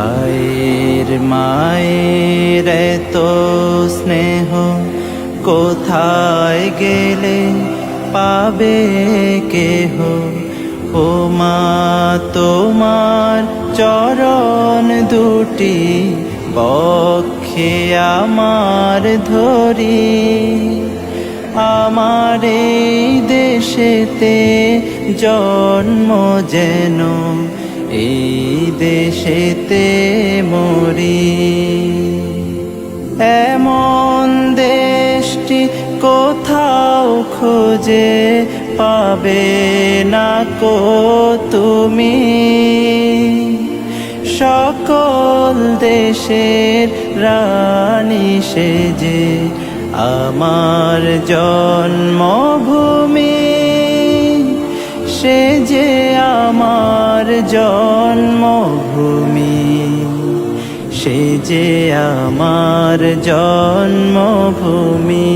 আয়ের মায়ের এত স্নেহ কোথায় গেলে পাবে কেহ। ও মা তোমার চরণ দুটি বক্ষে আমার ধরি। আমার এই দেশেতে জন্ম যেন এই দেশেতে মরি। এমন দেশটি কোথাও খুঁজে পাবে না কো তুমি। সকল দেশের রানী সেজে আমার জন্মভূমি, সে যে আমার জন্মভূমি, সে যে আমার জন্মভূমি।